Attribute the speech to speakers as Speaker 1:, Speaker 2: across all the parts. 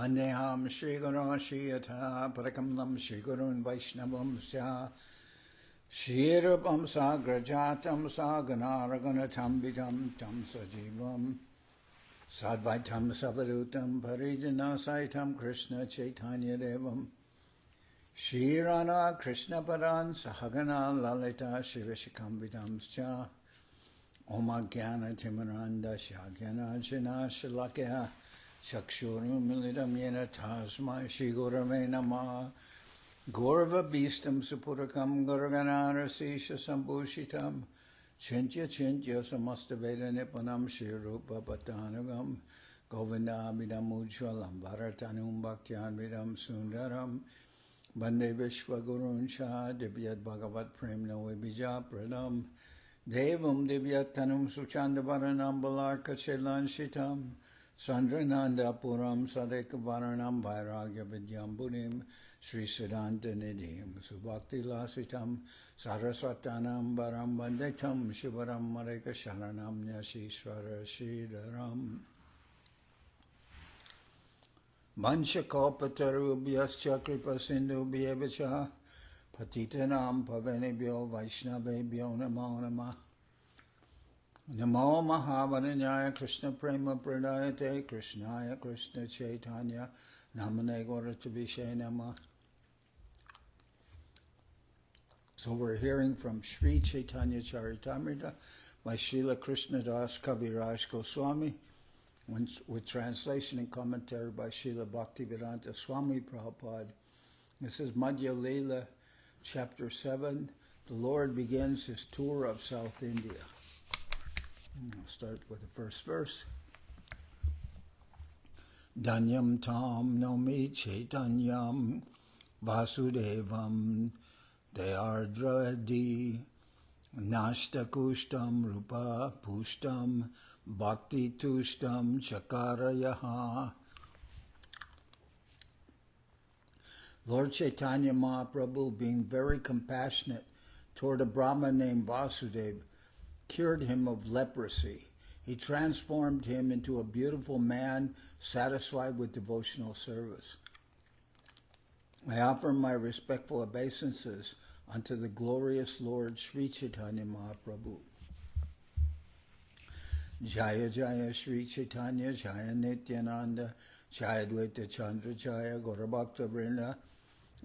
Speaker 1: Vandeham Shri Guru Shri Yatha Parakamlam Shri Gurun Vaishnavam Sya Shri Rupam Sagrajatam Saganaraganatam Vidam Tam Sajivam Sadvaitam Savadutam Parijana Saitam Krishna Chaitanya Devam Shri Rana Krishna Paran Sahagana Lalita Shivashikam Vidam Sya Om Jnana Timaranda Shagyana Jana Shalakya Chakshurum Milidam Yena Tasma Shri Gurave Namah Gaurva Bhistam Supurakam Gurganara Sisha Sambhushitam Chintya Chintya Samastaveda Nipanam Shri Rupa Patanagam Govindabhidam Ujjalam Bharatanum Bhaktyanvidam Sundaram Bande Vishwagurun Shah Divyat Bhagavat Premna Vibija Pradam Devam Divyatanum Suchandavaranam Balarka Chelan Sandrananda Puram Sadek Varanam Vairagya Vidyam Buddhim Sri Siddhanta Nidhim Subhakti Lasitam Saraswatanam Varam Bandetam Shivaram Mareka Sharanam Nyashishvara Shridaram Manchakopatarubhyascha Kripa Sindhubhyevacha Patitanam Pavanebhyo Vaishnavebhyo Namo Namah Namo Mahavaranyaya Krishna Prema Pradayate Krishnaya Krishna Chaitanya Namane Gauratavishe Namah. So we're hearing from Sri Chaitanya Charitamrita by Srila Krishnadas Kaviraj Goswami with translation and commentary by Srila Bhaktivedanta Swami Prabhupad. This is Madhya-lila, chapter 7. The Lord begins his tour of South India. I'll start with the first verse. Danyam tam nomi chaitanyam vasudevam deardradi nashtakushtam rupa pushtam bhakti tushtam chakarayaha. Lord Chaitanya Mahaprabhu, being very compassionate toward a brahman named Vasudev, cured him of leprosy. He transformed him into a beautiful man satisfied with devotional service. I offer my respectful obeisances unto the glorious Lord Sri Chaitanya Mahaprabhu. Jaya Jaya Sri Chaitanya Jaya Nityananda Jaya Dvaita Chandra Jaya Gaurabhakta Vrinda.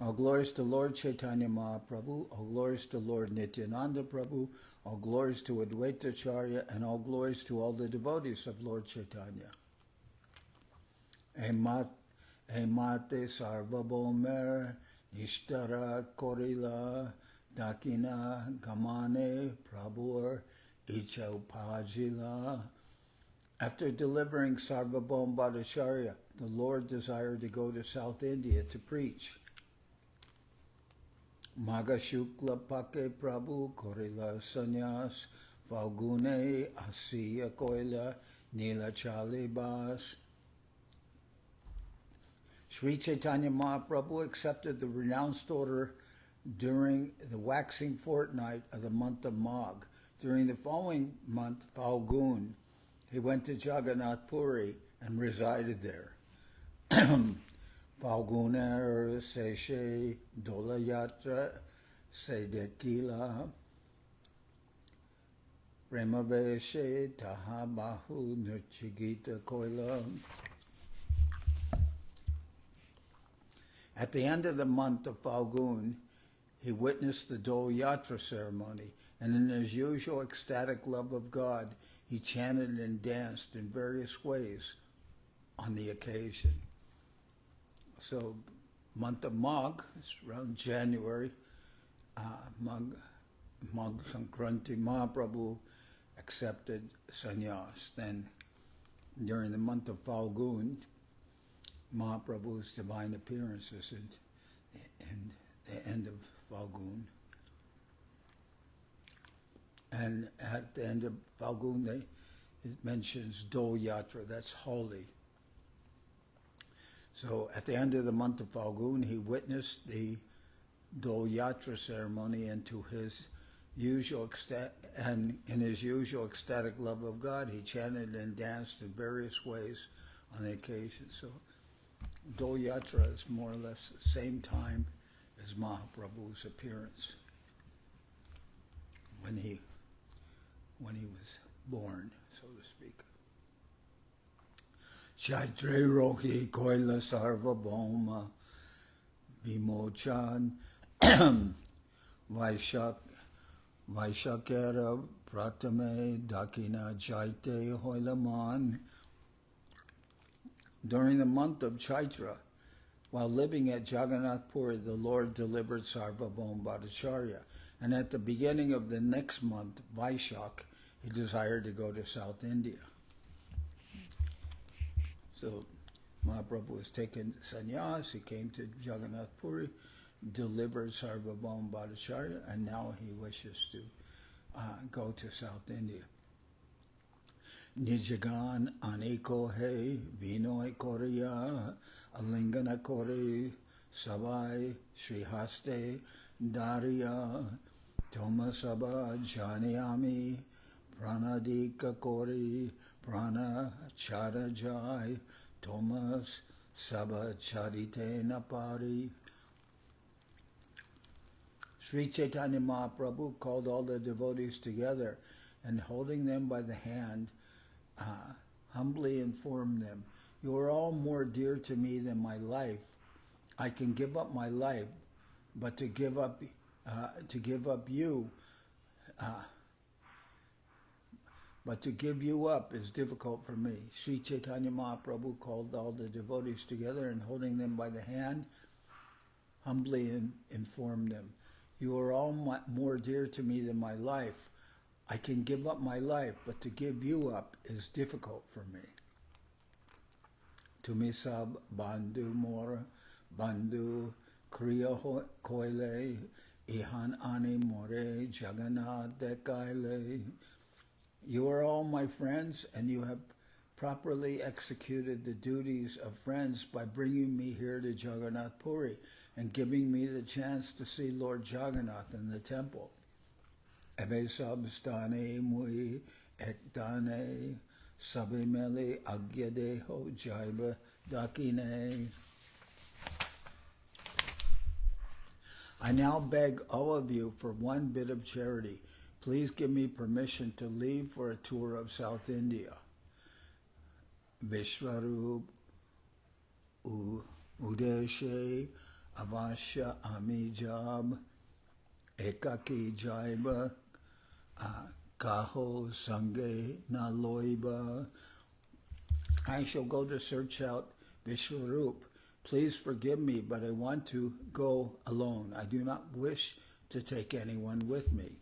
Speaker 1: All glories to Lord Chaitanya Mahaprabhu, all glories to Lord Nityananda Prabhu, all glories to Advaita Acharya, and all glories to all the devotees of Lord Chaitanya. Emate Sarvabhauma Nishtara Korila Dakina Gamane Prabhur Ichaupajila. After delivering Sarvabhauma Bhattacharya, the Lord desired to go to South India to preach. Maga Shukla Pake Prabhu Korila Sanyas Falgune Asiya Koila Nila Chalibas. Sri Chaitanya Mahaprabhu accepted the renounced order during the waxing fortnight of the month of Magh. During the following month, Falgun, he went to Jagannath Puri and resided there. Falguner Seshe Dolayatra Sedekila Premaveshe Tahabahu Nurchigita Koila. At the end of the month of Falgun, he witnessed the Dol Yatra ceremony, and in his usual ecstatic love of God, he chanted and danced in various ways on the occasion. So, month of Magh, it's around January, Magh Sankranti, Mahaprabhu accepted sannyas. Then, during the month of Falgun, Mahaprabhu's divine appearances and the end of Falgun. And at the end of Falgun, it mentions Dol Yatra, that's holy. So at the end of the month of Falgun, he witnessed the Dol Yatra ceremony, and in his usual ecstatic love of God, he chanted and danced in various ways on the occasion. So Dol Yatra is more or less the same time as Mahaprabhu's appearance when he was born, so to speak. Chaitre Rohi Koila Sarvabhauma Vimochan Vaishakera Pratame Dakina Jaite Hoilaman. During the month of Chaitra, while living at Jagannath Puri, the Lord delivered Sarvabhauma Bhattacharya. And at the beginning of the next month, Vaishak, he desired to go to South India. So Mahaprabhu was taken sannyas, he came to Jagannath Puri, delivered Sarvabhauma Bhattacharya, and now he wishes to go to South India. Nijagan aneko he vinoi korea alingana kore sabai srihaste daria tomasaba janiami pranadika kori prana charajai Thomas Saba Charite Napari. Sri Chaitanya Mahaprabhu called all the devotees together and holding them by the hand, humbly informed them, "You are all more dear to me than my life. I can give up my life, but to give up you, but to give you up is difficult for me." Sri Chaitanya Mahaprabhu called all the devotees together and holding them by the hand, humbly informed them, "You are all more dear to me than my life. I can give up my life, but to give you up is difficult for me. Tumi sab bandhu mora bandhu kriya koile ihan ani more Jagannath kaile." You are all my friends, and you have properly executed the duties of friends by bringing me here to Jagannath Puri and giving me the chance to see Lord Jagannath in the temple. Ebe sabstane mui ekdane sabimeli agyadeho jaiba dakine. I now beg all of you for one bit of charity. Please give me permission to leave for a tour of South India. Vishwarup Udeshe Avasha Amijab Ekaki Jaiba Kaho Sange Naloiba. I shall go to search out Vishwarup. Please forgive me, but I want to go alone. I do not wish to take anyone with me.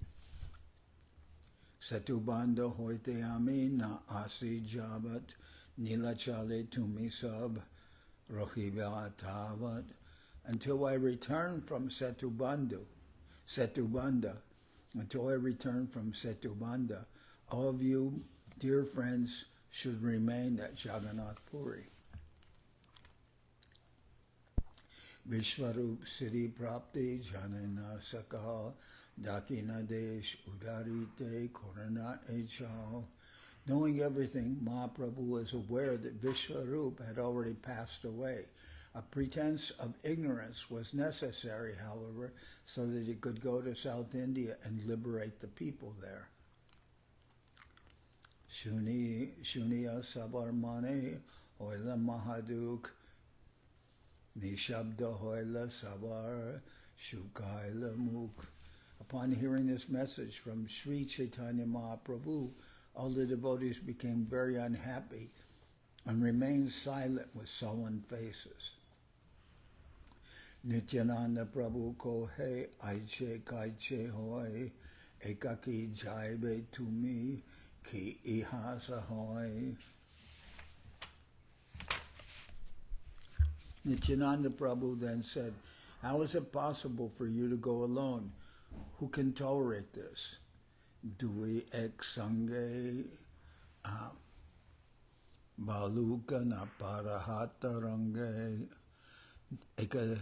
Speaker 1: Setubanda hoite ami na asi jabat nilachale tumi sab rohiba tavat. Until I return from Setubanda, all of you, dear friends, should remain at Jagannath Puri. Vishwarup Siddhi Prapti Janana Sakal Dakina Desh Udarite Korana Echal. Knowing everything, Mahaprabhu was aware that Vishwarup had already passed away. A pretense of ignorance was necessary, however, so that he could go to South India and liberate the people there. Shuniya Sabarmane Oila Mahaduk Nishabda Hoila Sabar Shukaila Muk. Upon hearing this message from Sri Chaitanya Mahaprabhu, all the devotees became very unhappy and remained silent with sullen faces. Nityananda Prabhu ko he aiche kaiche hoy ekaki jaibe tumi ki ihasa hoy. Nityananda Prabhu then said, "How is it possible for you to go alone? Who can tolerate this? Dui ek sange baluka na parahata range eka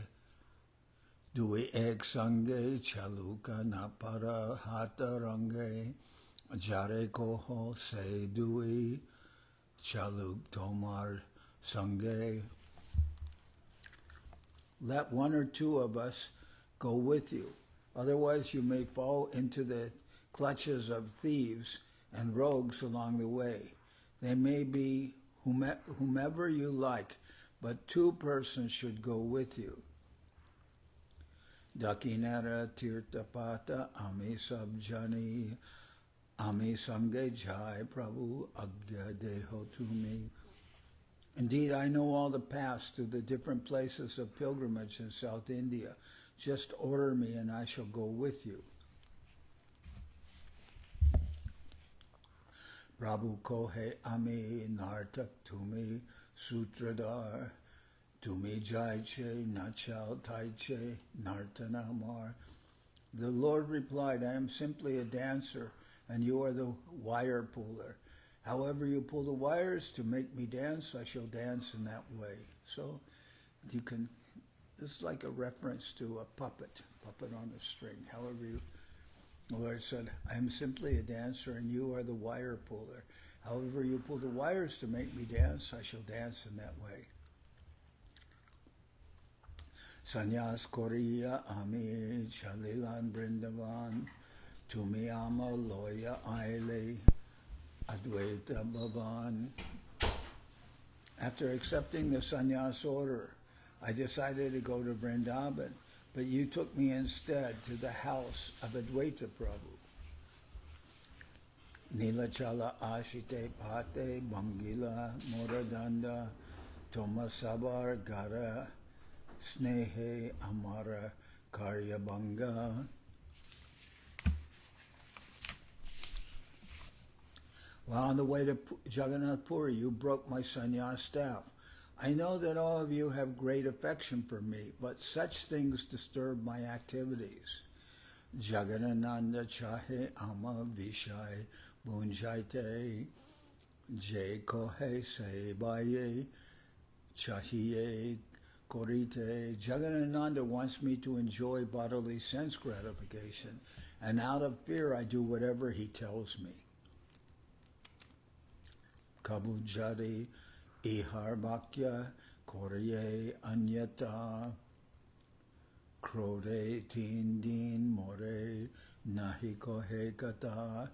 Speaker 1: dui ek sange chaluka na parahata range jare koho se dui chaluk tomar sange." let one or two of us go with you. Otherwise you may fall into the clutches of thieves and rogues along the way. They may be whomever you like, but 2 persons should go with you. Dakinara tirtapata ami sabjani ami sange jai prabhu agya deho tumi. Indeed, I know all the paths to the different places of pilgrimage in South India. Just order me and I shall go with you. Prabhu kohe ami nartak tumi sutradar tumi jaiche nachal taiche nartanamar. The Lord replied, I am simply a dancer and you are the wire puller. However you pull the wires to make me dance, I shall dance in that way. So you can, this is like a reference to a puppet on a string. However you, the Lord said, I am simply a dancer and you are the wire puller. However you pull the wires to make me dance, I shall dance in that way. Sanyas Koriya Ami Chalilan Brindavan Tumi Ama Loya Aile Advaita Bhavan. After accepting the sannyas order, I decided to go to Vrindavan, but you took me instead to the house of Advaita Prabhu. Nilachala Ashite Pate Bangila Moradanda Toma Sabar Gara Snehe Amara Karyabanga. While on the way to Jagannath Puri, you broke my sannyas staff. I know that all of you have great affection for me, but such things disturb my activities. Jagannananda chahe ama vishai bunjaite je kohe sebaye chahiye korite. Jagannananda wants me to enjoy bodily sense gratification, and out of fear I do whatever he tells me. Kabujari iharbakya korye anyata krode tindin more nahi kohe kata.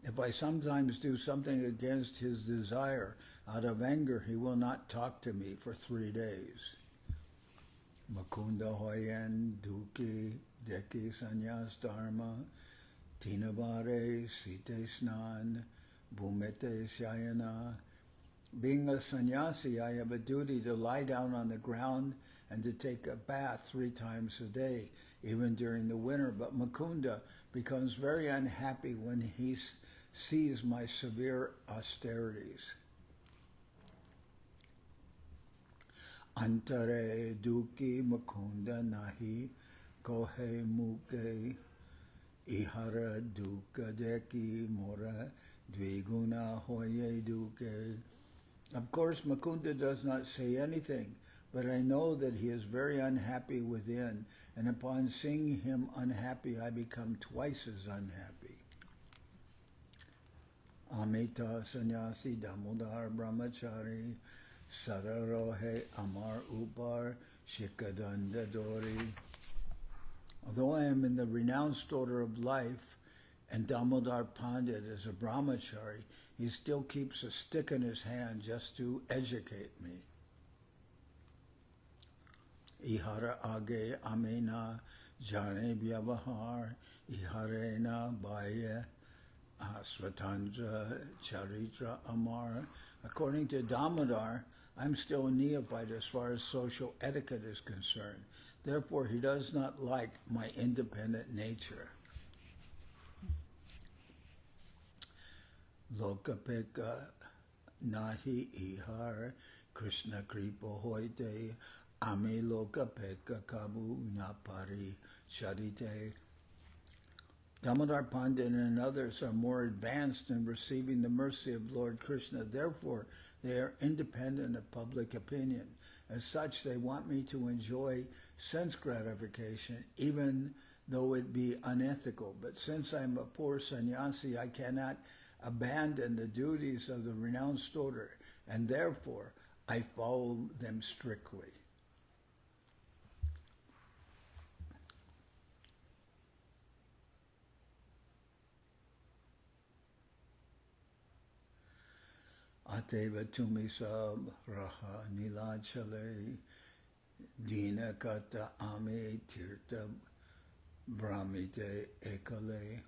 Speaker 1: If I sometimes do something against his desire, out of anger he will not talk to me for 3 days. Makunda hoyen duki deki sanyas dharma tinabare site snan Bhumete Shayana. Being a sannyasi, I have a duty to lie down on the ground and to take a bath 3 times a day, even during the winter. But Mukunda becomes very unhappy when he sees my severe austerities. Antare duki Mukunda nahi kohe muke ihara duka deki mora Dviguna hoye duke. Of course, Mukunda does not say anything, but I know that he is very unhappy within, and upon seeing him unhappy, I become twice as unhappy. Amita sannyasi damodar brahmachari sararohe amar upar shikadanda dori. Although I am in the renounced order of life, and Damodar Pandit is a brahmachari, he still keeps a stick in his hand just to educate me. Ihara age amena jane vyavahar iharena bhaya svatandra charitra amar. According to Damodar, I'm still a neophyte as far as social etiquette is concerned. Therefore, he does not like my independent nature. Lokapeka nahi ihar Krishna kripa hoite ame lokapeka kabu napari charite. Damodar Pandit and others are more advanced in receiving the mercy of Lord Krishna. Therefore, they are independent of public opinion. As such, they want me to enjoy sense gratification, even though it be unethical. But since I'm a poor sannyasi, I cannot abandon the duties of the renounced order, and therefore I follow them strictly. Ateva tumi sab raha nilachale dina kata ame tirta brahmite ekale.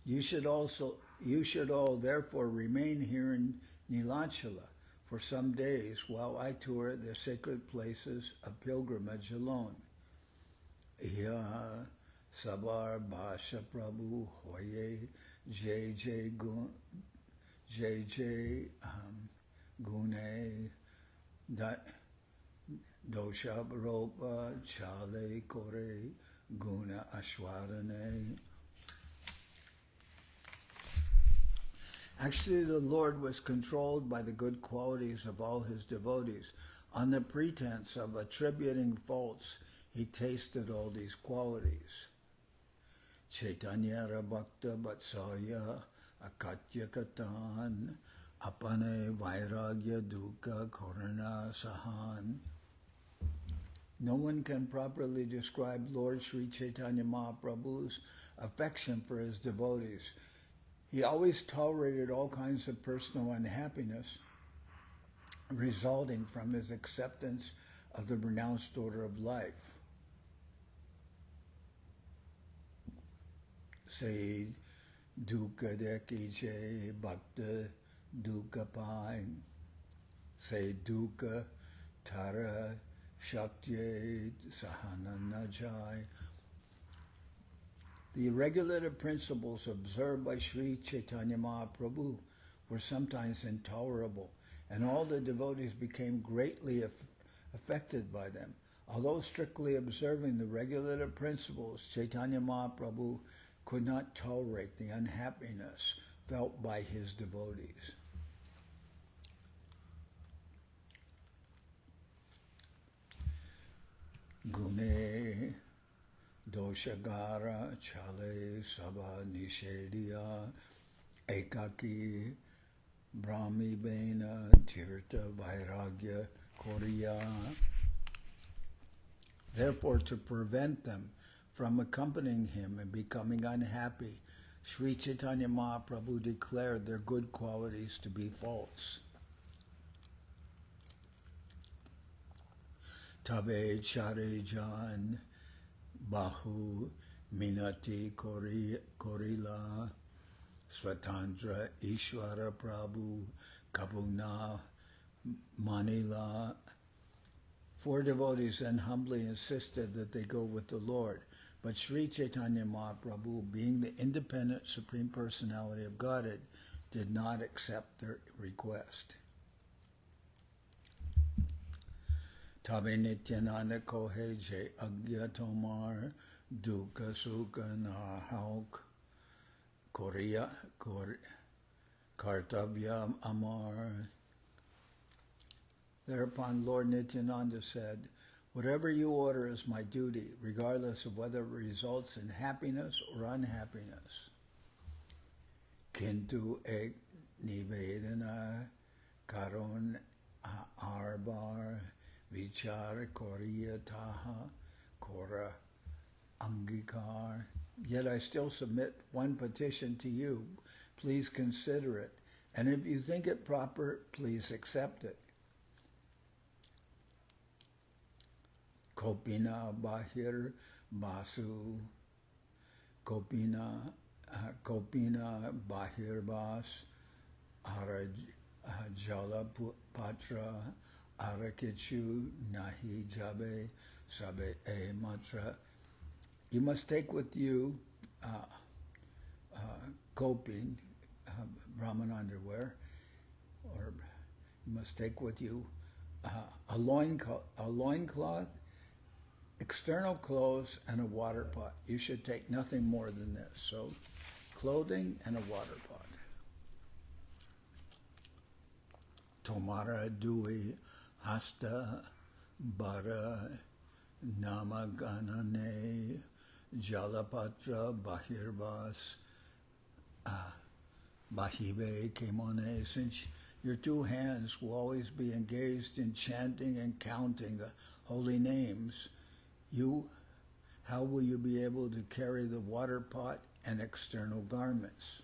Speaker 1: You should all therefore remain here in Nilachala for some days while I tour the sacred places of pilgrimage alone. Iya Sabar Bhasha Prabhu Hoye Jai Gune Dosha Ropa Chale Kore Guna Ashwarane. Actually, the Lord was controlled by the good qualities of all his devotees. On the pretense of attributing faults, he tasted all these qualities. Chaitanya Bhakta Vatsalya Akatya Katan Apane Vairagya Dukkha Korana Sahan. No one can properly describe Lord Sri Chaitanya Mahaprabhu's affection for his devotees. He always tolerated all kinds of personal unhappiness resulting from his acceptance of the renounced order of life. Say dukkha dekije bhakta dukkha pai. Say dukkha tara shakti sahana najai. The regulative principles observed by Sri Chaitanya Mahaprabhu were sometimes intolerable, and all the devotees became greatly affected by them. Although strictly observing the regulative principles, Chaitanya Mahaprabhu could not tolerate the unhappiness felt by his devotees. Gune Doshagara Chale Sabha Nishediya Ekaki Brahmi Bena Tirta Vairagya Koriya. Therefore, to prevent them from accompanying him and becoming unhappy, Sri Chaitanya Mahaprabhu declared their good qualities to be false. Tabe Chare Jan Bahu Minati Korila Svatandra Ishwara Prabhu Kabuna Manila. 4 devotees then humbly insisted that they go with the Lord, but Sri Chaitanya Mahaprabhu, being the independent Supreme Personality of Godhead, did not accept their request. Tabe Nityananda Kohe Je Agya Tomar Dukkha Sukha Nahauk Korea Kartavya Amar. Thereupon Lord Nityananda said, "Whatever you order is my duty, regardless of whether it results in happiness or unhappiness. Kintu ek nivedana karon arbar vichar koriya taha kora angikar." Yet I still submit one petition to you. Please consider it, and if you think it proper, please accept it. Kopina Bahir Basu Kopina Bahir Bas Arajala Patra Arakichu Nahi Jabe Sabe E Matra. You must take with you kopin, Brahman underwear, or you must take with you a loincloth, external clothes, and a water pot. You should take nothing more than this. So, clothing and a water pot. Tomara Dui Hasta Bara Namaganane Jalapatra Bahirbas Bahibe Kemone. Since your 2 hands will always be engaged in chanting and counting the holy names, how will you be able to carry the water pot and external garments?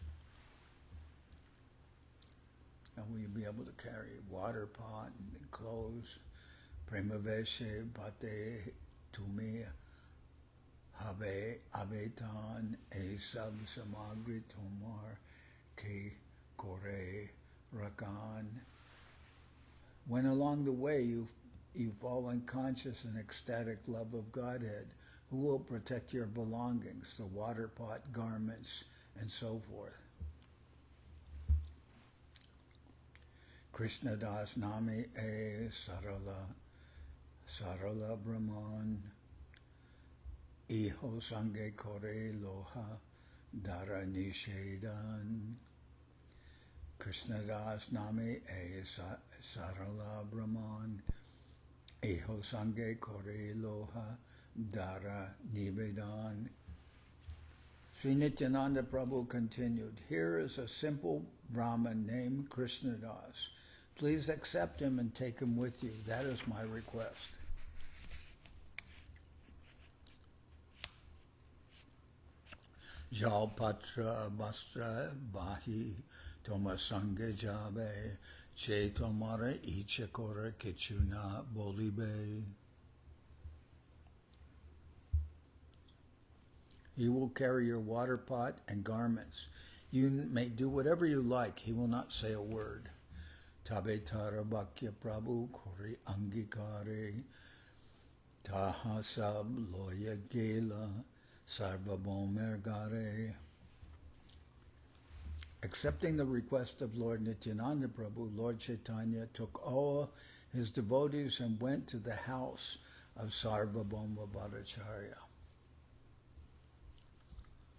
Speaker 1: and we'll be able to carry water pot and clothes. Premaveshe bate tumi habe abetan e sab samagri tomar ke kore rakan. When along the way you fall unconscious in ecstatic love of Godhead, who will protect your belongings, the water pot, garments, and so forth? Krishnadas nami e sarala brahman, iho sange kore loha dara nishedan. Krishnadas nami e sarala brahman, iho sange kore loha dara nivedan. Sri Nityananda Prabhu continued, here is a simple Brahman named Krishnadas. Please accept him and take him with you. That is my request. Jal patra bastra bahi toma sange jabe che tomara icha kora kichuna bolibe. He will carry your water pot and garments. You may do whatever you like. He will not say a word. Tabe tara bhakya prabhu kori angikare taha sab loya gela Sarvabhauma Bhattacharya. Accepting the request of Lord Nityananda Prabhu, Lord Chaitanya took all his devotees and went to the house of Sarvabhauma Bhattacharya.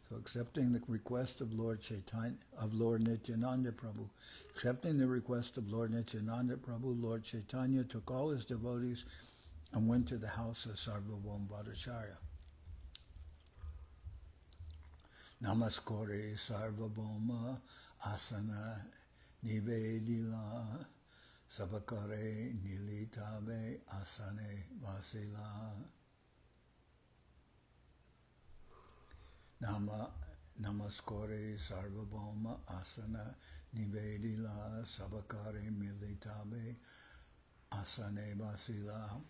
Speaker 1: So accepting the request of Lord Nityananda Prabhu, accepting the request of Lord Nityananda Prabhu, Lord Chaitanya took all his devotees and went to the house of Sarvabhauma Bhattacharya. Namaskore Sarvabhauma Asana Nivedila Sabakare Nilitabe Asane Vasila. Namaskore Sarvabhauma Asana Nivedila Sabakare Militabe Asane Vasila.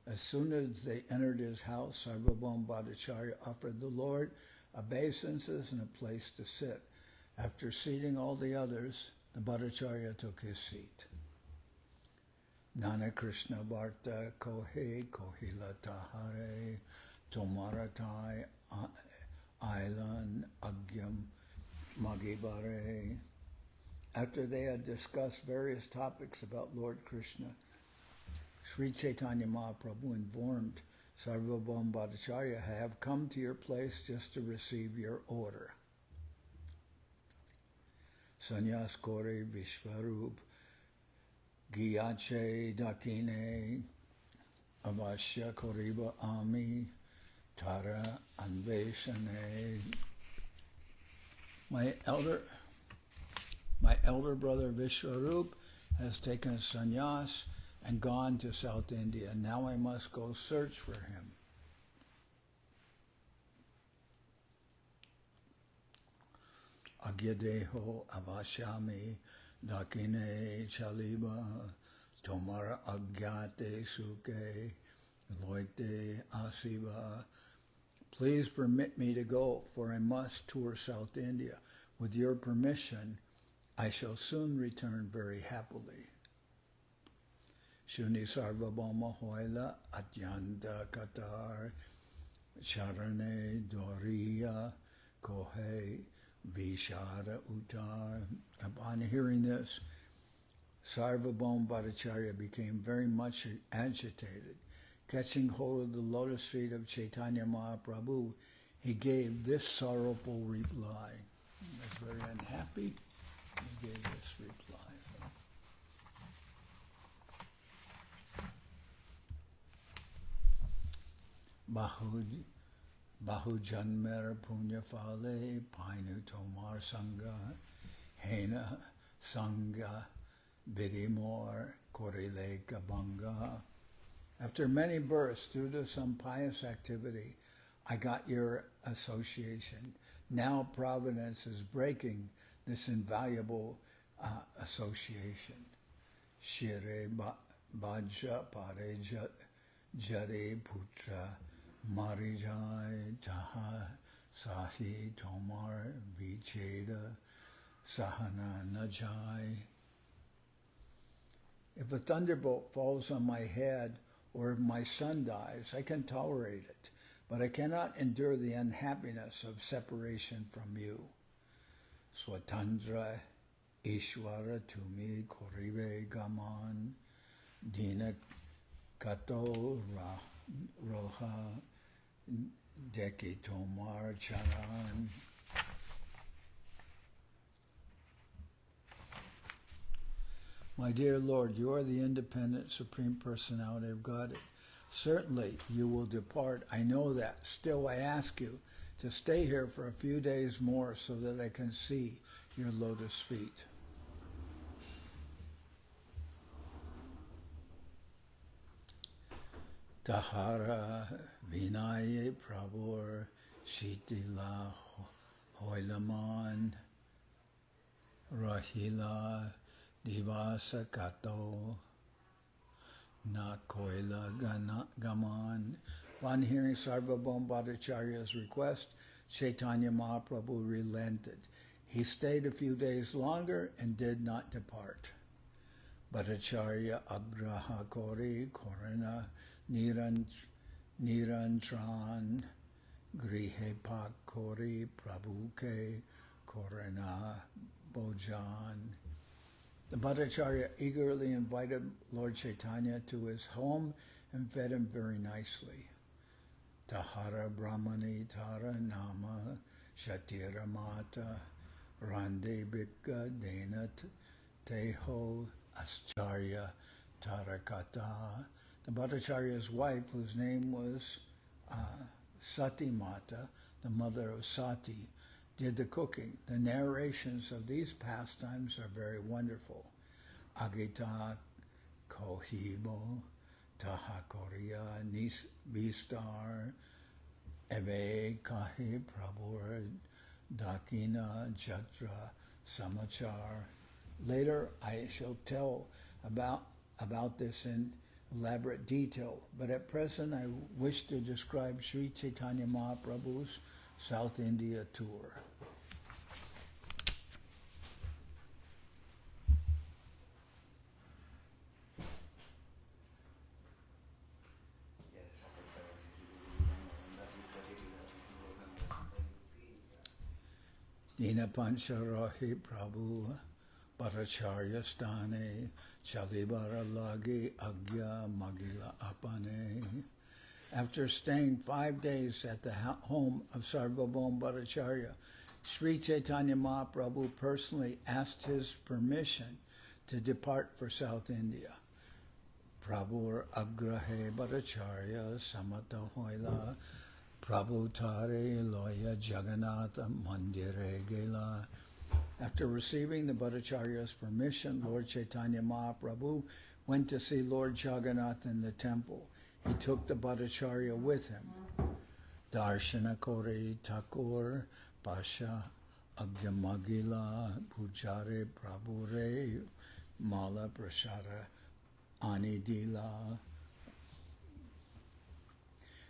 Speaker 1: As soon as they entered his house, Sarvabhauma Bhattacharya offered the Lord obeisances and a place to sit. After seating all the others, the Bhattacharya took his seat. Nana Krishna Bharta Kohe Kohila Tahare Tomaratai Ailan Agyam Magibare. After they had discussed various topics about Lord Krishna, Sri Chaitanya Mahaprabhu informed Sarvabhauma Bhattacharya, I have come to your place just to receive your order. Sanyas Kore Vishwarup Giyache Dakine Avashya Koriba Ami Tara Anveshane. My elder brother Vishwarup has taken a sannyas and gone to South India. Now I must go search for him. Agyadeho avashami dakine chaliba tomara agyate suke loite asiva. Please permit me to go, for I must tour South India. With your permission, I shall soon return very happily. Shuni Sarvabhauma Hoila Atyanta Katar Charane Doriya Kohe Vishara Uttar. Upon hearing this, Sarvabhauma Bhattacharya became very much agitated. Catching hold of the lotus feet of Chaitanya Mahaprabhu, he gave this sorrowful reply. He was very unhappy. He gave this reply. Bahu janmer punya fale painu tomar sangha hena sangha bidimor korile kabanga. After many births, due to some pious activity, I got your association. Now providence is breaking this invaluable association. Shire Bhaja Pare Jare Putra Marijai Taha Sahi Tomar Vicheda Sahana Najai. If a thunderbolt falls on my head or if my son dies, I can tolerate it, but I cannot endure the unhappiness of separation from you. Swatandra Ishwara Tumi Korive Gaman Dina Kato Roha Deki Tomar Charan. My dear Lord, you are the independent Supreme Personality of Godhead. Certainly you will depart. I know that. Still, I ask you to stay here for a few days more so that I can see your lotus feet. Tahara Vinaye Prabhur Shitila Hoilaman Rahila Divasa Kato Na Koila Gaman. Upon hearing Sarvabhauma Bhattacharya's request, Chaitanya Mahaprabhu relented. He stayed a few days longer and did not depart. Bhattacharya Agraha Kori Korana Nirantran Grihe Pak Kori Prabhuke Korana Bojan. The Bhattacharya eagerly invited Lord Chaitanya to his home and fed him very nicely. Tahara Brahmani Tara Nama Shatira Mata Rande Bika Denat Teho Ascharya Tarakata. The Bhattacharya's wife, whose name was Sati Mata, the mother of Sati, did the cooking. The narrations of these pastimes are very wonderful. Agita Kohibo Tahakoria Vistar Eve Kahi Prabhur Dakina Jatra Samachar. Later I shall tell about this in elaborate detail, but at present I wish to describe Sri Chaitanya Mahaprabhu's South India tour. Dina Pancharahi Prabhu Bhattacharya Stane Chalibara Lagi Agya Magila Apane. After staying 5 days at the home of Sarvabhauma Bhattacharya, Sri Chaitanya Mahaprabhu personally asked his permission to depart for South India. Prabhu Agrahe Bhattacharya Samata Hoila Prabhu Tare Loya Jagannath Mandire Gela. After receiving the Bhattacharya's permission, Lord Chaitanya Mahaprabhu went to see Lord Jagannath in the temple. He took the Bhattacharya with him. Darshana Kore Thakur Pasha Agyamagila Pujare Prabhure Mala Prashara Anidila.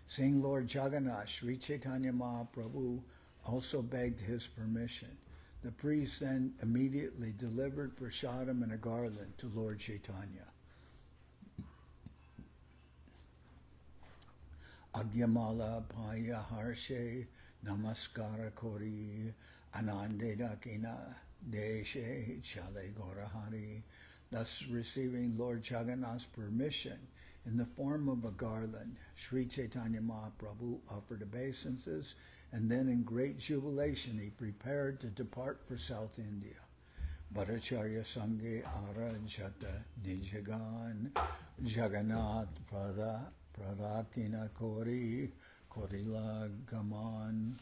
Speaker 1: Seeing Lord Jagannath, Sri Chaitanya Mahaprabhu also begged his permission. The priest then immediately delivered prasadam and a garland to Lord Chaitanya. Agyamala Paya Harshe Namaskara Kori Anande Dakina Deshe Chale Gorahari. Thus receiving Lord Jagannath's permission in the form of a garland, Sri Chaitanya Mahaprabhu offered obeisances, and then in great jubilation he prepared to depart for South India. Bhattacharya Sange Ara Jata Nijagan Jagannath Pradakina Kori Korila Gaman.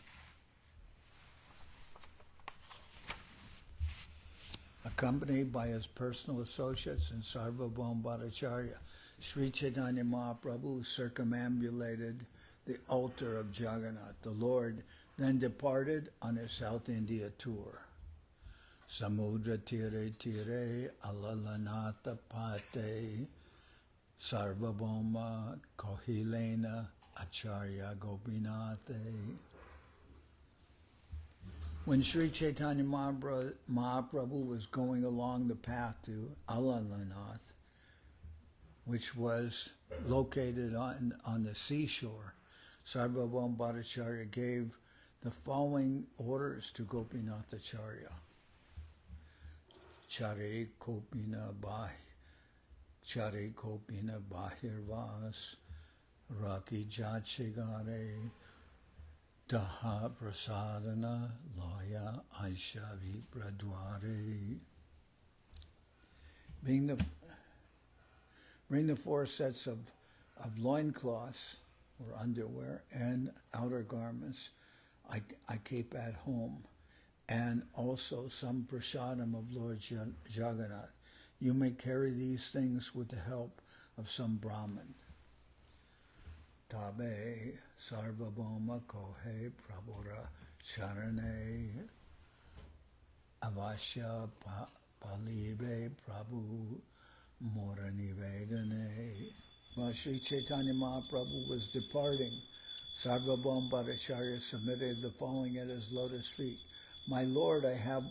Speaker 1: Accompanied by his personal associates and Sarvabhauma Bhattacharya, Sri Chaitanya Mahaprabhu circumambulated the altar of Jagannath. The Lord then departed on his South India tour. Samudra tire tire alalanata pate Sarvabhauma Kohilena Acharya Gopinate. When Sri Chaitanya Mahaprabhu was going along the path to Alalanath, which was located on the seashore, Sarvabhauma Bhattacharya gave the following orders to Gopinathacharya. Chare Kopina Bahirvas Raki Jachigare Daha Prasadana Laya Aishavi Pradware. Bring the 4 sets of loincloths or underwear and outer garments I keep at home, and also some prasadam of Lord Jagannath. You may carry these things with the help of some brahman. Tabe Sarvabhauma Kohe Prabhura Charane Avasya Palibe Prabhu Moranivedane. While Sri Chaitanya Mahaprabhu was departing, Sarvabhauma Bhattacharya submitted the following at his lotus feet. My Lord, I have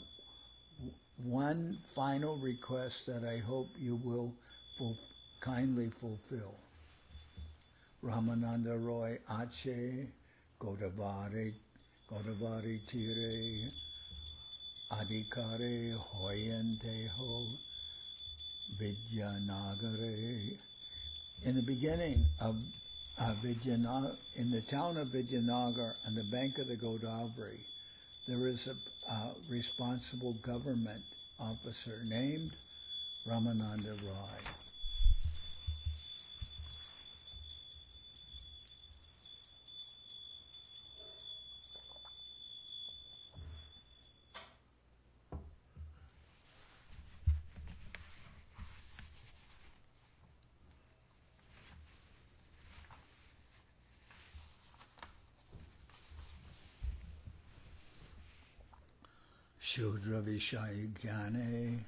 Speaker 1: one final request that I hope you will kindly fulfill. Ramananda Roy Ache Godavari Tire Adhikare Hoyanteho Vidyanagare. In the beginning of in the town of Vidyanagar, on the bank of the Godavari, there is a responsible government officer named Ramananda Roy. Shudra Vishayi Gyane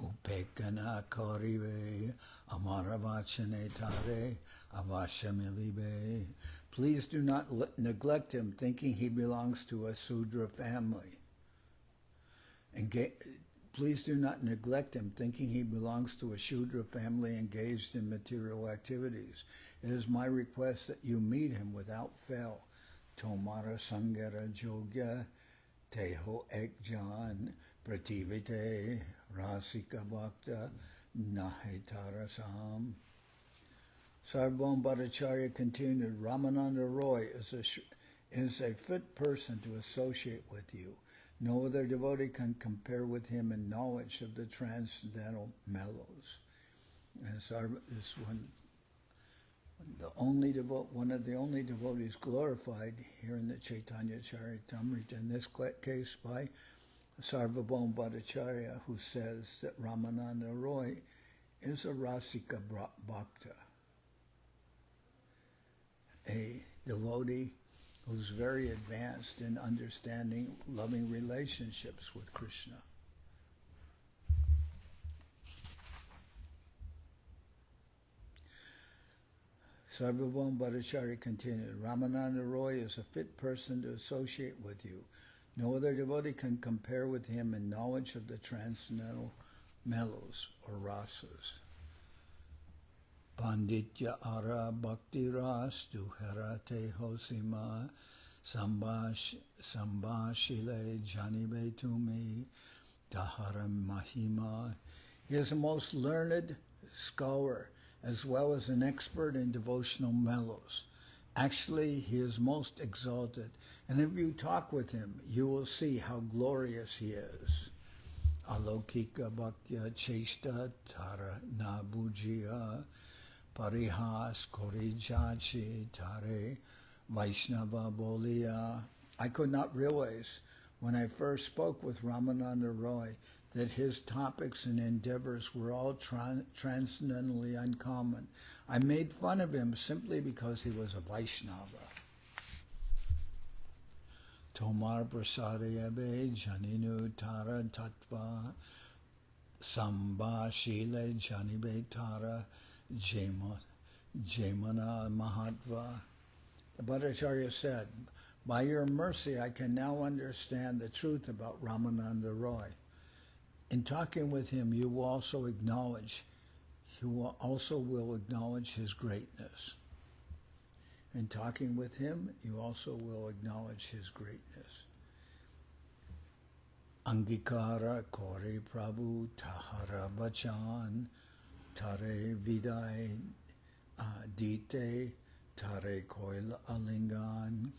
Speaker 1: Upekana Korive Amaravachane Tare Avashamilibe. Please do not neglect him, thinking he belongs to a Sudra family. Please do not neglect him, thinking he belongs to a Shudra family engaged in material activities. It is my request that you meet him without fail. Tomara Sangara Jogya Teho Ekjan Prativite Rasika Bhakta Nahitarasam. Sarvabhauma Bhattacharya continued, Ramananda Roy is a fit person to associate with you. No other devotee can compare with him in knowledge of the transcendental mellows. And this one of the only devotees glorified here in the Chaitanya Charitamrita, in this case by Sarvabhauma Bhattacharya, who says that Ramananda Roy is a Rasika Bhakta, a devotee who's very advanced in understanding loving relationships with Krishna. Sarvabhauma Bhattacharya continued, Ramananda Roy is a fit person to associate with you. No other devotee can compare with him in knowledge of the transcendental mellows or rasas. Panditya ara bhakti ras duharate hosima sambashile janibe tumi daharam mahima. He is a most learned scholar as well as an expert in devotional mellows. Actually, he is most exalted, and if you talk with him, you will see how glorious he is. Alokika bhaktya cheshta tara nabujya parihas korijachi tare Vaishnava bolia. I could not realize when I first spoke with Ramananda Roy that his topics and endeavors were all transcendently uncommon. I made fun of him simply because he was a Vaishnava. Tomar prasadayave janinu tara tattva samba shile janibe tara jamana mahatva. The Bhattacharya said, by your mercy I can now understand the truth about Ramananda Roy. In talking with him, you will also acknowledge his greatness. In talking with him, you also will acknowledge his greatness. Angikara Kori Prabhu Tahara Bachan Tare Vidai Dite Tare Koil Alingan.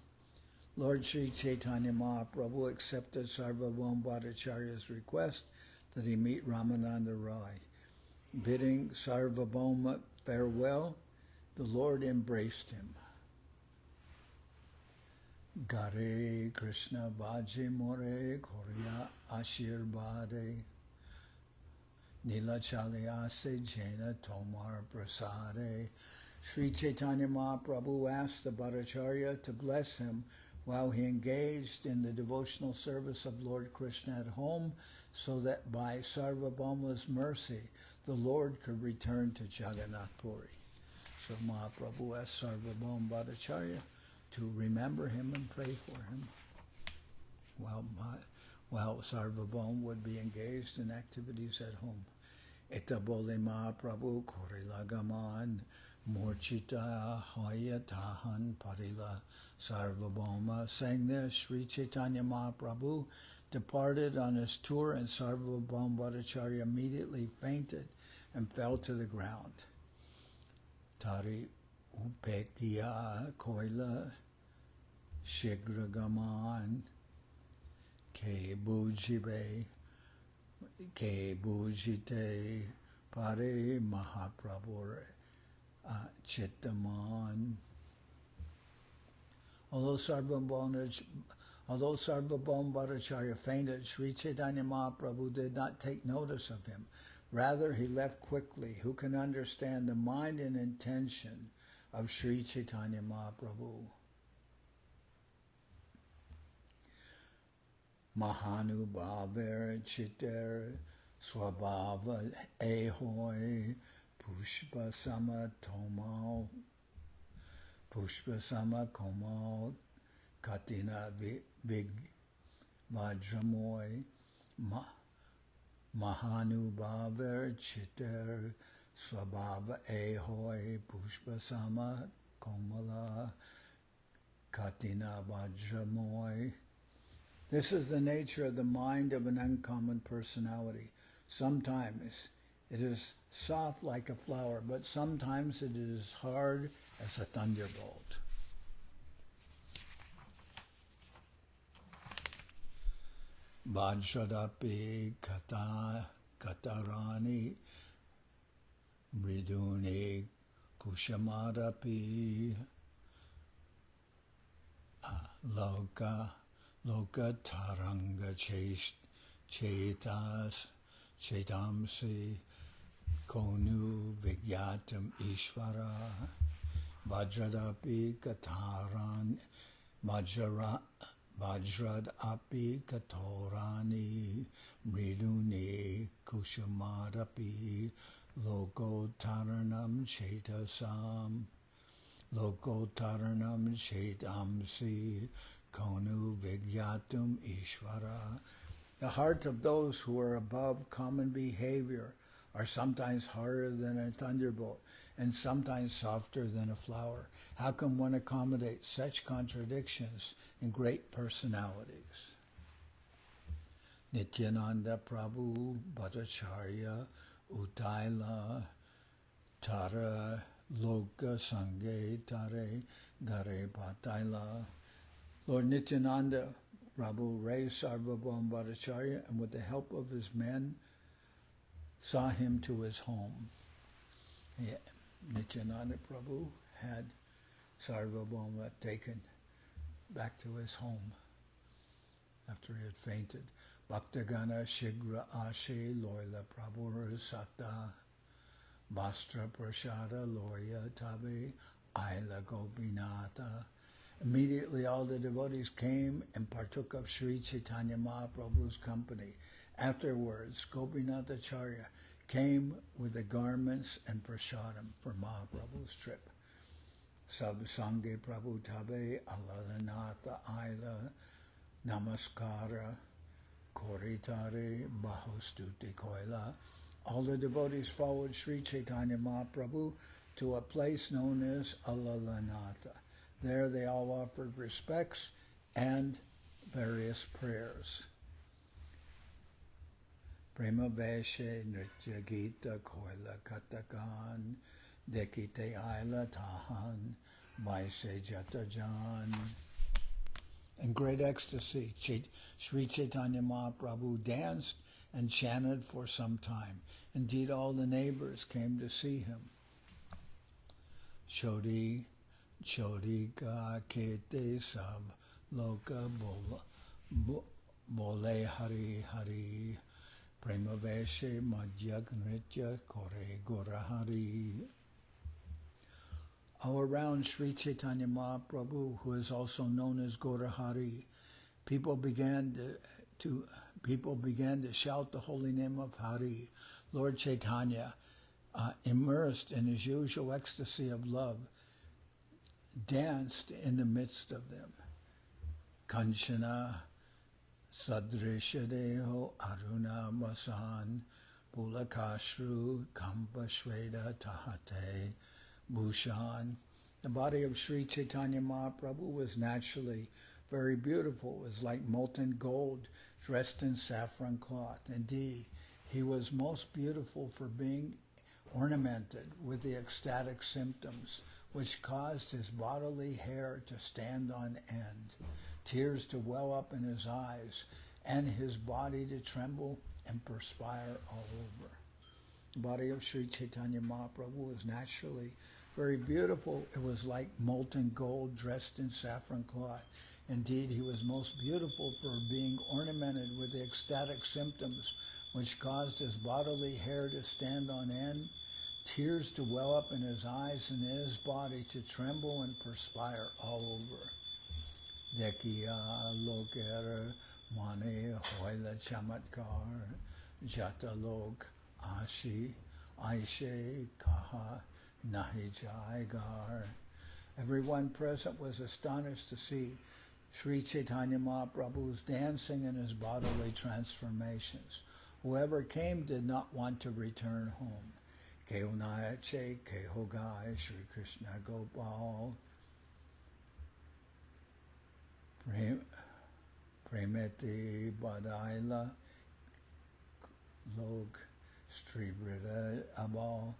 Speaker 1: Lord Sri Chaitanya Mahaprabhu accepted Sarvabhauma Bhattacharya's request that he meet Ramananda Roy. Bidding Sarvabhauma farewell, the Lord embraced him. Gare Krishna Bhaji More Korya Ashirbade Nila Chalyase Jena Tomar Prasade. Sri Chaitanya Mahaprabhu asked the Bhattacharya to bless him while he engaged in the devotional service of Lord Krishna at home, so that by Sarvabhauma's mercy the Lord could return to Jagannath Puri. So Mahaprabhu asked Sarvabhauma Bhattacharya to remember him and pray for him while Sarvabhauma would be engaged in activities at home. Etabole Mahaprabhu Korilagaman Morchita Hoya Tahan Parila Sarvabhauma. Saying this, Sri Chaitanya Mahaprabhu departed on his tour, and Sarvabhauma Bhattacharya immediately fainted and fell to the ground. Tari Upekiya Koila Shigragaman Ke Bujite Pare Mahaprabhu Chittaman. Although Sarvabhauma Bhattacharya fainted, Sri Chaitanya Mahaprabhu did not take notice of him. Rather, he left quickly. Who can understand the mind and intention of Sri Chaitanya Mahaprabhu? Mahanubhaver Chitter Swabhava Ahoy Pushpa Sama Komal Katina Vig Vajramoy Mahanubhaver Chitter Swabhava Ahoy Pushpa Sama Komala Katina Vajramoy. This is the nature of the mind of an uncommon personality. Sometimes it is soft like a flower, but sometimes it is hard as a thunderbolt. Vajradapi Katarani Mriduni Kushamadapi Loka Taranga Chetamsi Konu Vigyatam Ishvara Vajradapi Kataran Vajradapi Katorani Mriduni Kushamadapi Loko Taranam Chetasam Loko Taranam Chetamsi Konu Vigyatum Ishvara. The heart of those who are above common behavior are sometimes harder than a thunderbolt and sometimes softer than a flower. How can one accommodate such contradictions in great personalities? Nityananda Prabhu Bhattacharya Utaila Tara Loka Sange Tare Gare Bhataila. Lord Nityananda Prabhu raised Sarvabhauma Bhattacharya, and with the help of his men saw him to his home. Nityananda Prabhu had Sarvabhauma taken back to his home after he had fainted. Bhaktagana Shigra Ashe Loyla Prabhu Sata Vastra Prashada Loya Tabe Aila Gopinata Immediately all the devotees came and partook of Sri Chaitanya Mahaprabhu's company. Afterwards, Gopinathacharya came with the garments and prasadam for Mahaprabhu's trip. Sab Sange Prabhu Tabe Alalanatha Aila Namaskara Koritare Bahustuti Koila. All the devotees followed Sri Chaitanya Mahaprabhu to a place known as Alalanatha. There they all offered respects and various prayers. Prema Veshe Nritya Gita Koila Katakan Dekite Aila Tahan Vaise Jatajan. In great ecstasy, Sri Chaitanya Mahaprabhu danced and chanted for some time. Indeed, all the neighbors came to see him. Chodi ka kete sab loka bole hari hari prema veshe madhyak nritya kore gorahari. All around Sri Chaitanya Mahaprabhu, who is also known as Gorahari, people began to shout the holy name of Hari. Lord Chaitanya, immersed in his usual ecstasy of love, danced in the midst of them. Kanchana Sadrishadeho Aruna Basan Pulakashru Kampa Shveda Tahate Bhushan. The body of Sri Chaitanya Mahaprabhu was naturally very beautiful. It was like molten gold dressed in saffron cloth. Indeed, he was most beautiful for being ornamented with the ecstatic symptoms which caused his bodily hair to stand on end, tears to well up in his eyes, and his body to tremble and perspire all over. The body of Sri Chaitanya Mahaprabhu was naturally very beautiful. It was like molten gold dressed in saffron cloth. Indeed, he was most beautiful for being ornamented with the ecstatic symptoms which caused his bodily hair to stand on end, tears to well up in his eyes, and his body to tremble and perspire all over. Dekiya lokera mane hoila chamatkar jata lok ashi aishe kaha nahi jaigar. Everyone present was astonished to see Sri Chaitanya Mahaprabhu's dancing and his bodily transformations. Whoever came did not want to return home. Kehunayache, Kehogai, Sri Krishna Gopal, Premeti Badaila, Log, Sripad Abal,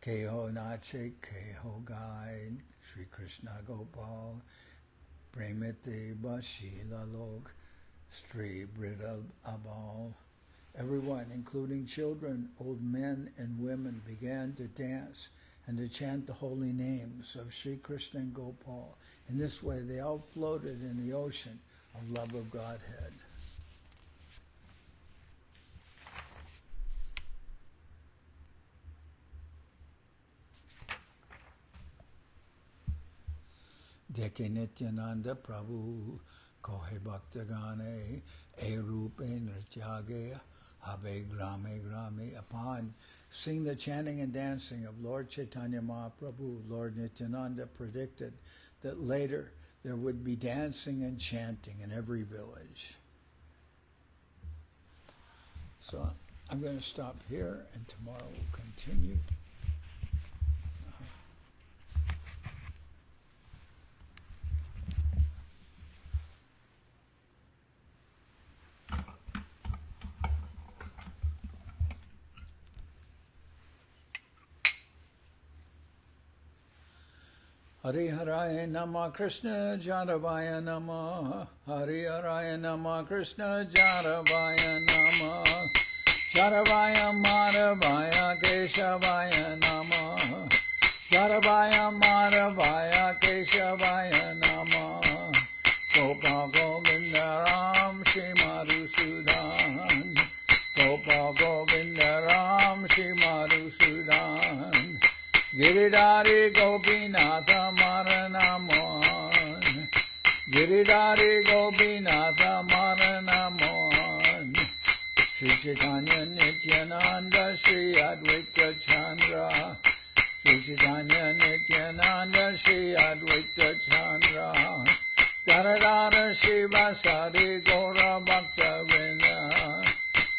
Speaker 1: Kehonache, Kehogai, Sri Krishna Gopal, Premeti Bashila Log, Sripad Abal. Everyone, including children, old men, and women, began to dance and to chant the holy names of Sri Krishna and Gopal. In this way, they all floated in the ocean of love of Godhead. Deke Nityananda Prabhu Kohe Bhaktagane E Rupe Nrityage Habe Grame Grame. Upon seeing the chanting and dancing of Lord Chaitanya Mahaprabhu, Lord Nityananda predicted that later there would be dancing and chanting in every village. So I'm going to stop here, and tomorrow we'll continue. Hari Haraya Nama Krishna Jaravaya Nama Hari Haraya Nama Krishna Jaravaya Nama Jaravaya Madhavaya Keshavaya Nama Jaravaya Madhavaya Keshavaya Nama Gopal Govinda Ram Shri Madhusudan Gopal Govinda Ram Shri Madhusudan Giridhari Gopal Gopinatha Maranamon, Giridhari Gopinatha Maranamon, Sri Chaitanya Nityananda Sri Advaita Chandra, Sri Chaitanya Nityananda Sri Advaita Chandra, Janardan Shiva Sari Gaura Bhaktivedanta,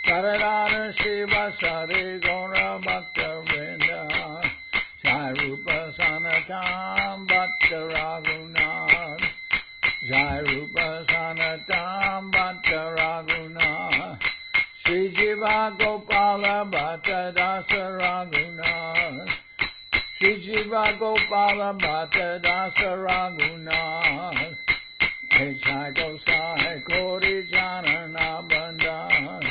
Speaker 1: Janardan Shiva Sari Gaura Bhaktivedanta, Jai Rupa Sanatam Bhatta Raghunath, Jai Rupa Sanatam Bhatta Raghunath, Sri Jiva Gopala Bhatta Dasa Raghunath, Sri Jiva Gopala Bhatta Dasa Raghunath, Hey Jai Gosai Kori Janana Bandhan,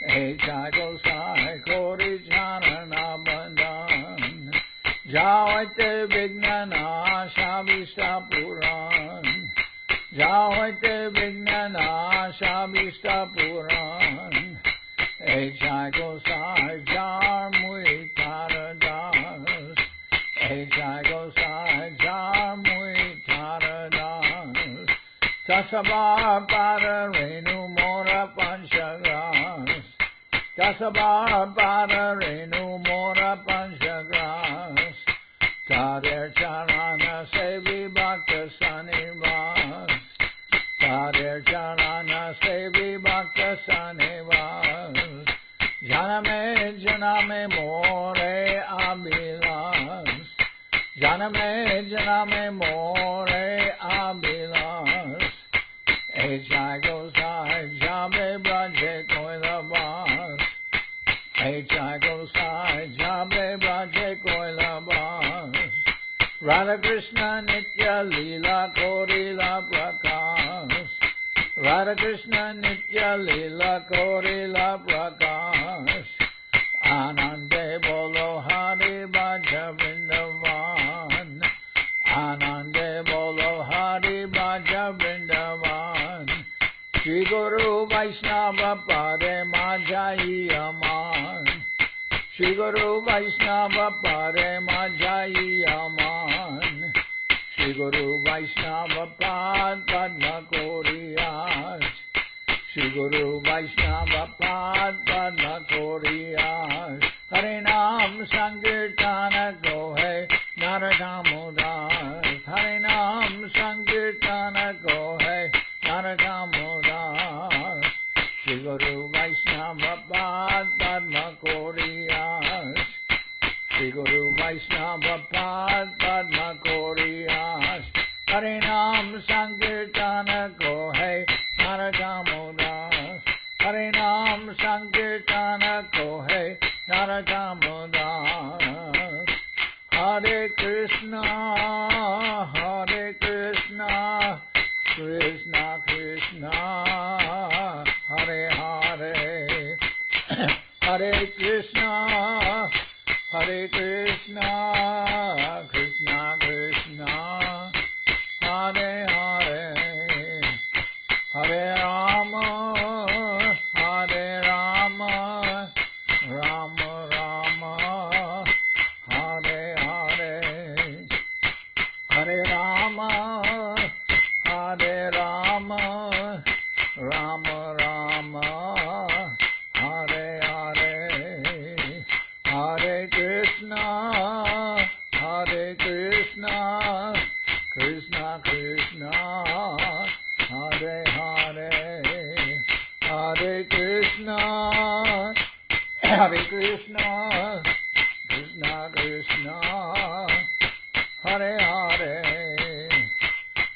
Speaker 1: Hey Jai Gosai Kori Janana Bandhan, Jawate Vignana Shavista Puran, Jawate Vignana Shavista Puran, Hey Jai Gosai Jar Mui Taradas, Hey Jai Gosai Jar Mui Taradas, Tasabar Pada Renu Mora Panchagras, Tasabar Pada Renu Mora Panchagras, Tader Charana Sevi Bhakta Sanivas, Tader Charana Sevi Bhakta Sanivas, Janame More Abilas, Janame More Abilas, Ejai Gosai Jabe Braje Koilabas, Ejai Gosai Jabe Braje Koilabas, Radha Krishna Nitya Lila Korila Prakash, Radha Krishna Nitya Lila Korila Prakash, Anande Bolo Hari Bhaja Vrindavan, Anande Bolo Hari Bhaja Vrindavan, Shri Guru Vaishnava Pade Majai Aman, Shri Guru Vaishnava Pade Majai Aman, Shri Guru Vaishnava Pad Padma Koriyas, Shri Guru Vaishnava Pad Padma Koriyas, Harinam Sankirtana Gohe Naradamodas, Harinam Sankirtana Gohe Naradamodas, Shri Guru Vaishnava Pad Padma Koriyas, Shri Guru Vaishnava Pad Padma Koriyas, Harinam Sankirtana Gohe Naradamodas, Harinam Sankirtana Gohe Naradamodas, Hare Krishna, Krishna Krishna, Hare Hare, Hare Krishna, Krishna Krishna, Hare Hare, Hare Rama, Rama Rama, Hare Hare, Hare Rama, Rama Rama, Hare Hare, Hare Krishna, Krishna Krishna, Hare Hare, Hare Krishna, Krishna Krishna, Hare Hare,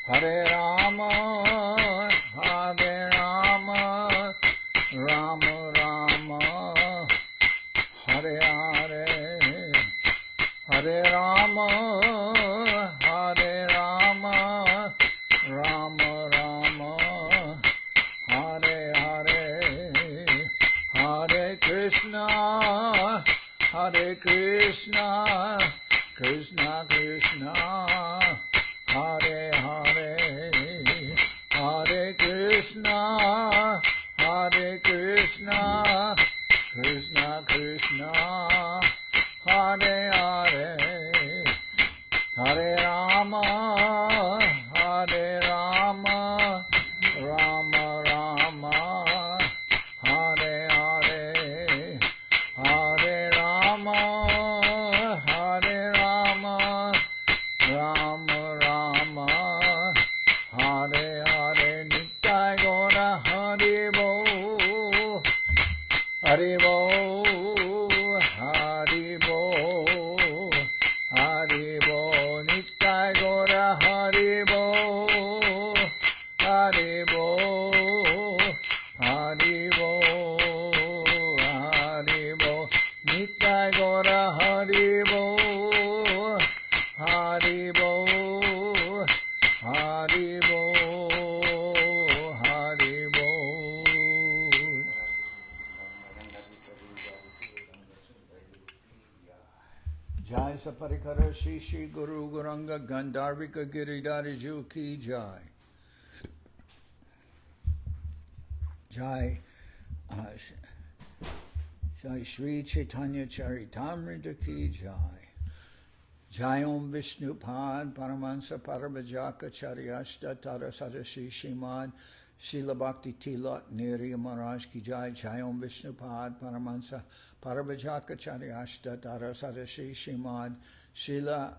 Speaker 1: Hare Rama, Rama Rama, Hare Hare, Hare Rama, Rama Rama, Hare Hare, Hare Krishna, Krishna Krishna, Hare Hare. Rama, Hare Rama, Rama Rama, Hare Hare, Hare Rama, Hare Rama, Rama Rama, Hare Hare, Nitai Gora Hari Bo, Hari Bo, Hari Bo, Hari Bo, Nitai Gora Hari Bo, Hari Bo, Hari Bo, Hari Bo, Nitai Gora Hari Bo, Hari Bo, Hari Bo, Hari Bo. Jai Saparikara Shri Shri Guru Guranga Gandharvika Giridhari Ju Ki Jai. Jai Jai Sri Chaitanya Charitamrita Ki Jai. Jai Om Vishnupad Paramahansa Parabhajaka Charyashta Tara Sadashi Shrimad Srila Bhakti Tilak Niri Maharaj Ki Jai. Jai Om Vishnupad Paramahansa Parabhajaka Charyashta Tara Sadashi Shrimad Srila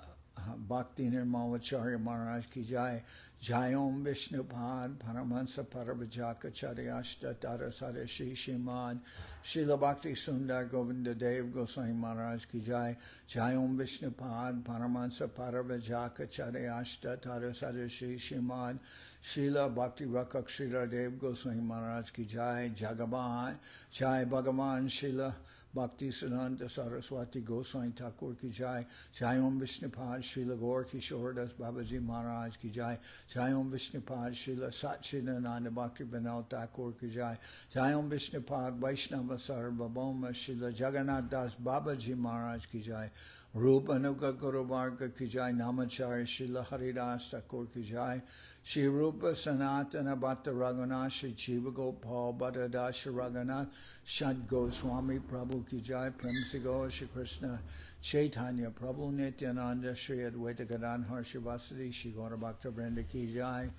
Speaker 1: Bhakti Nirmalacharya Maharaj Ki Jai. Jai Om Vishnupad Paramahansa Parabhajaka Charyashta Tara Sadashi Shrimad Srila Bhakti Sundar Govinda Dev Goswami Maharaj Ki Jai. Jai Om Vishnupad Paramahansa Parabhajaka Charyashta Tara Sadashi Shrimad Srila Bhakti Rakak Srila Dev Goswami Maharaj Ki Jai. Jagaban Jai Bhagavan Srila Bhakti Siddhanta Saraswati Goswami Thakur Ki Jai. Jai Om Vishnupad Srila Gaur Kishoredas Babaji Maharaj Ki Jai. Jai Om Vishnupad Srila Satchidananda Bhaktivedanta Thakur Ki Jai. Jai Om Vishnupad Vaishnava Sarvabhauma Srila Jagannath Babaji Maharaj Ki Jai. Rupanuga Guru Varga Ki Jai. Namacharya Srila Haridas Thakur Ki Jai. Shri Rupa Sanatana Bhatta Raghunath Shri Jiva Gopal Bhatta Dasha Raghunath Shad Goswami Prabhu Ki Jai. Premsi Gaur Shri Krishna Chaitanya Prabhu Nityananda Shri Advaita Gadadhar Shri Vasudeva Shri Gaura Bhaktivedanta Ki Jai.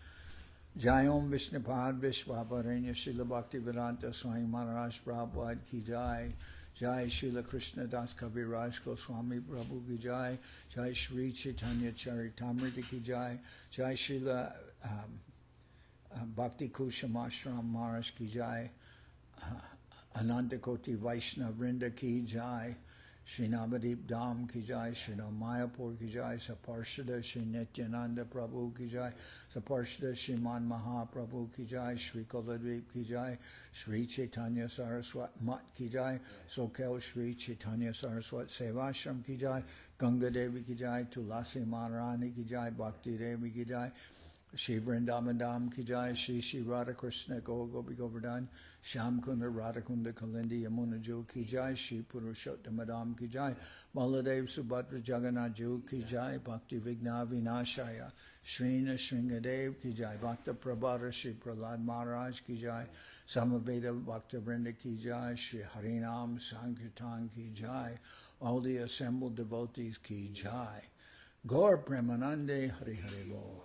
Speaker 1: Jai Om Vishnupad Vishwarup Srila Bhaktivedanta Swami Prabhupad Ki Jai. Jai Srila Krishnadas Kaviraj Goswami Prabhu Ki Jai. Jai Sri Chaitanya Charitamrita Ki Jai. Jai Srila Bhakti Kusham Ashram Maharaj Ki Jai. Anandakoti Vaishnav Vrinda Ki Jai. Shri Navadip Dham Ki Jai. Shri Mayapur Ki Jai. Saparshada Shri Nityananda Prabhu Ki Jai. Saparshada Shriman Mahaprabhu Ki Jai. Shri Kuladvip Ki Jai. Sri Chaitanya Saraswat Mat Ki Jai. Soquel Sri Chaitanya Saraswat Seva Ashram Ki Jai. Ganga Devi Ki Jai. Tulasi Maharani Ki Jai. Bhakti Devi Ki Jai. Shri Vrindavan Dham Ki Jai. Shri Shri Radha Krishna Gopi Govardhan. Sham Kunda Radhakunda Kalindi Yamuna Jo Ki Jai. Shri Purushottam Dham Ki Jai. Baladev Subhadra Jagannath Jo Ki Jai. Bhakti Vigna Vinashaya Shrina Shringadev Ki Jai. Bhakta Prabhara Shri Prahlad Maharaj Ki Jai. Samaveda Bhakta Vrinda Ki Jai. Shri Harinam Sankirtan Ki Jai. All the assembled devotees Ki Jai. Gaur Premanande Hari Hari Bol.